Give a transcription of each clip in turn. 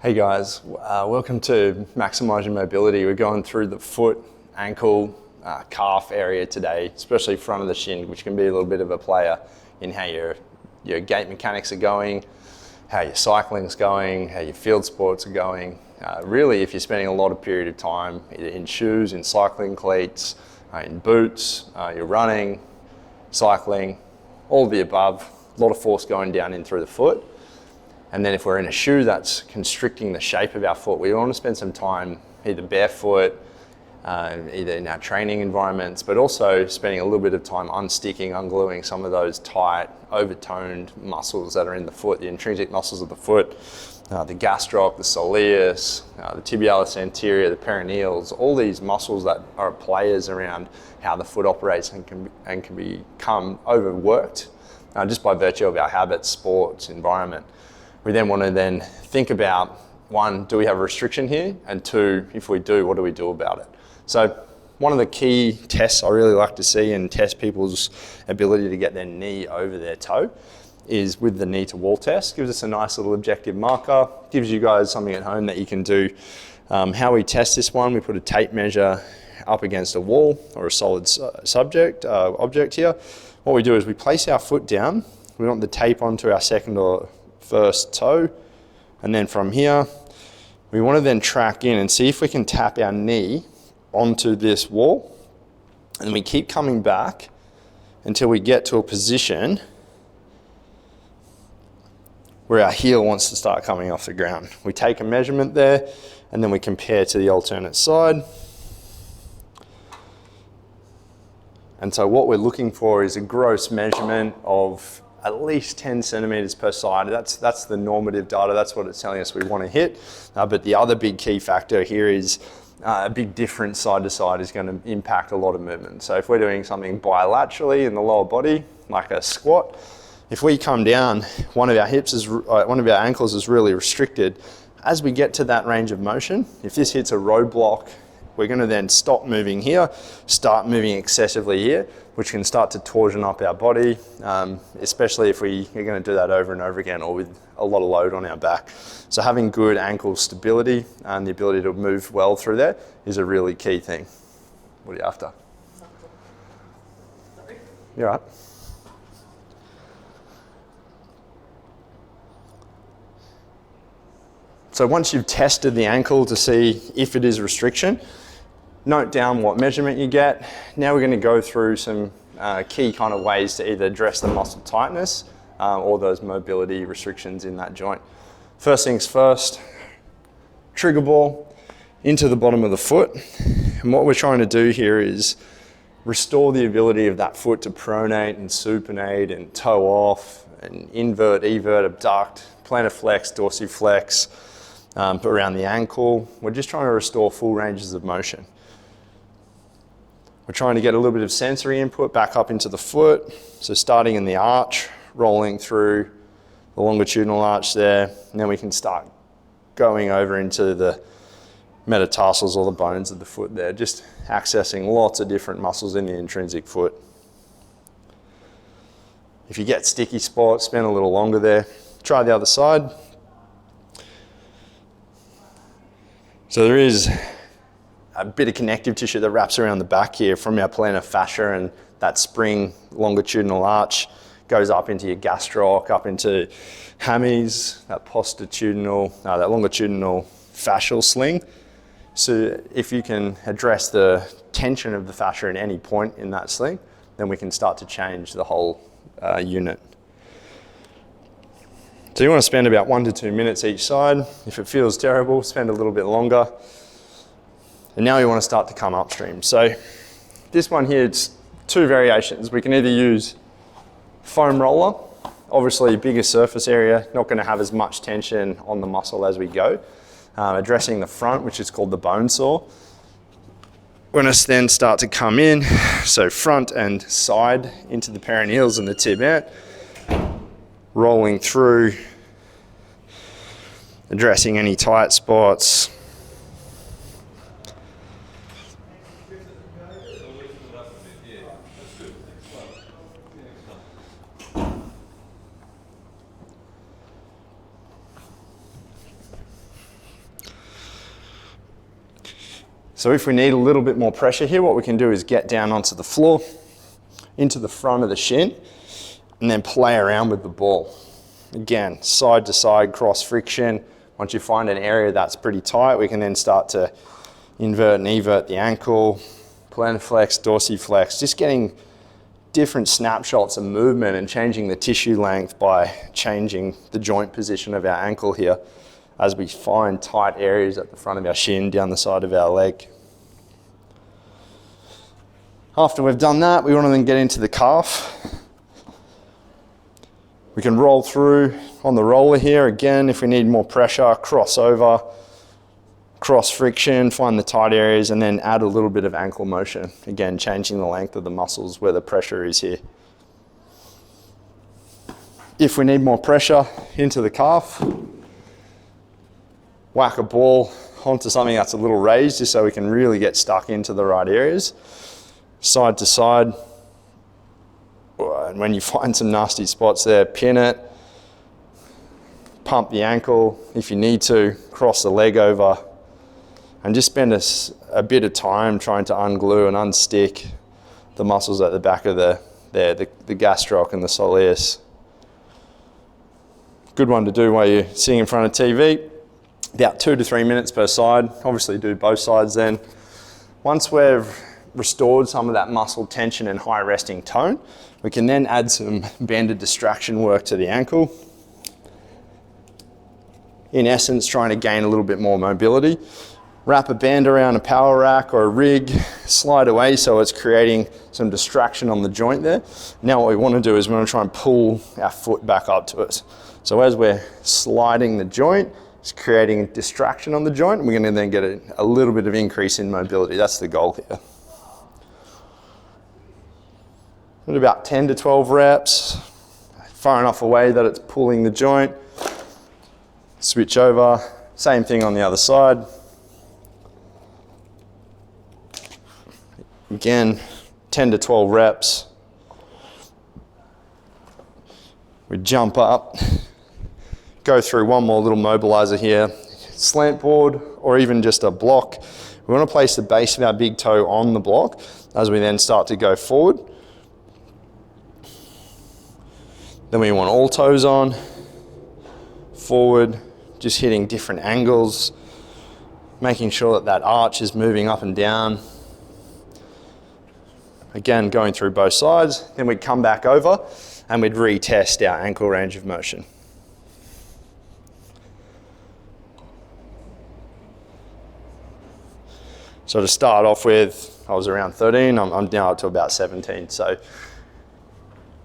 Hey guys, welcome to Maximise Your Mobility. We're going through the foot, ankle, calf area today, especially front of the shin, which can be a little bit of a player in how your gait mechanics are going, how your cycling's going, how your field sports are going. Really, if you're spending a lot of period of time either in shoes, in cycling cleats, in boots, you're running, cycling, all of the above, a lot of force going down in through the foot. And then if we're in a shoe that's constricting the shape of our foot, we want to spend some time either barefoot, either in our training environments, but also spending a little bit of time unsticking, ungluing some of those tight, overtoned muscles that are in the foot, the intrinsic muscles of the foot, the gastroc, the soleus, the tibialis anterior, the peroneals, all these muscles that are players around how the foot operates and can become overworked just by virtue of our habits, sports, environment. We then want to think about, one, do we have a restriction here? And two, if we do, what do we do about it? So one of the key tests I really like to see and test people's ability to get their knee over their toe is with the knee to wall test. Gives us a nice little objective marker, gives you guys something at home that you can do. How we test this one, we put a tape measure up against a wall or a solid object here. What we do is we place our foot down, we want the tape onto our second or first toe, and then from here we want to then track in and see if we can tap our knee onto this wall, and we keep coming back until we get to a position where our heel wants to start coming off the ground. We take a measurement there and then we compare to the alternate side. And so what we're looking for is a gross measurement of at least 10 centimeters per side. That's the normative data. That's what it's telling us we want to hit. But the other big key factor here is a big difference side to side is going to impact a lot of movement. So if we're doing something bilaterally in the lower body, like a squat, if we come down, one of our ankles is really restricted. As we get to that range of motion, if this hits a roadblock, we're going to then stop moving here, start moving excessively here, which can start to torsion up our body, especially if we are going to do that over and over again or with a lot of load on our back. So having good ankle stability and the ability to move well through there is a really key thing. What are you after? Sorry. You're right. So once you've tested the ankle to see if it is restriction, note down what measurement you get. Now we're going to go through some key kind of ways to either address the muscle tightness or those mobility restrictions in that joint. First things first, trigger ball into the bottom of the foot. And what we're trying to do here is restore the ability of that foot to pronate and supinate and toe off and invert, evert, abduct, plantar flex, dorsiflex, around the ankle. We're just trying to restore full ranges of motion. We're trying to get a little bit of sensory input back up into the foot. So starting in the arch, rolling through the longitudinal arch there, and then we can start going over into the metatarsals or the bones of the foot there, just accessing lots of different muscles in the intrinsic foot. If you get sticky spots, spend a little longer there. Try the other side. So there is a bit of connective tissue that wraps around the back here from our plantar fascia, and that spring longitudinal arch goes up into your gastroc, up into hammies, that longitudinal fascial sling. So if you can address the tension of the fascia at any point in that sling, then we can start to change the whole unit. So you want to spend about 1 to 2 minutes each side. If it feels terrible, spend a little bit longer. And now we want to start to come upstream. So this one here, it's two variations. We can either use foam roller, obviously bigger surface area, not going to have as much tension on the muscle as we go. Addressing the front, which is called the bone saw. We're going to then start to come in, so front and side into the peroneals and the tib ant, rolling through, addressing any tight spots. So if we need a little bit more pressure here, what we can do is get down onto the floor, into the front of the shin, and then play around with the ball. Again, side to side cross friction. Once you find an area that's pretty tight, we can then start to invert and evert the ankle, plantarflex, dorsiflex, just getting different snapshots of movement and changing the tissue length by changing the joint position of our ankle here as we find tight areas at the front of our shin, down the side of our leg. After we've done that, we want to then get into the calf. We can roll through on the roller here. Again, if we need more pressure, cross over, cross friction, find the tight areas, and then add a little bit of ankle motion. Again, changing the length of the muscles where the pressure is here. If we need more pressure into the calf, whack a ball onto something that's a little raised just so we can really get stuck into the right areas. Side to side. And when you find some nasty spots there, pin it, pump the ankle if you need to, cross the leg over, and just spend a bit of time trying to unglue and unstick the muscles at the back of the gastroc and the soleus. Good one to do while you're sitting in front of TV. About 2 to 3 minutes per side. Obviously do both sides then. Once we've restored some of that muscle tension and high resting tone, we can then add some banded distraction work to the ankle. In essence, trying to gain a little bit more mobility. Wrap a band around a power rack or a rig, slide away so it's creating some distraction on the joint there. Now what we want to do is we want to try and pull our foot back up to it. So as we're sliding the joint, it's creating a distraction on the joint, and we're going to then get a little bit of increase in mobility. That's the goal here. At about 10 to 12 reps, far enough away that it's pulling the joint. Switch over, same thing on the other side. Again, 10 to 12 reps. We jump up, go through one more little mobilizer here, slant board or even just a block. We want to place the base of our big toe on the block as we then start to go forward. Then we want all toes on, forward, just hitting different angles, making sure that that arch is moving up and down. Again, going through both sides. Then we'd come back over and we'd retest our ankle range of motion. So to start off with, I was around 13, I'm now up to about 17. So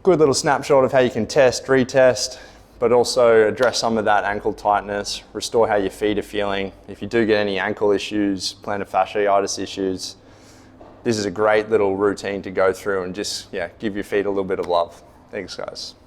good little snapshot of how you can test, retest, but also address some of that ankle tightness, restore how your feet are feeling. If you do get any ankle issues, plantar fasciitis issues, this is a great little routine to go through and just give your feet a little bit of love. Thanks, guys.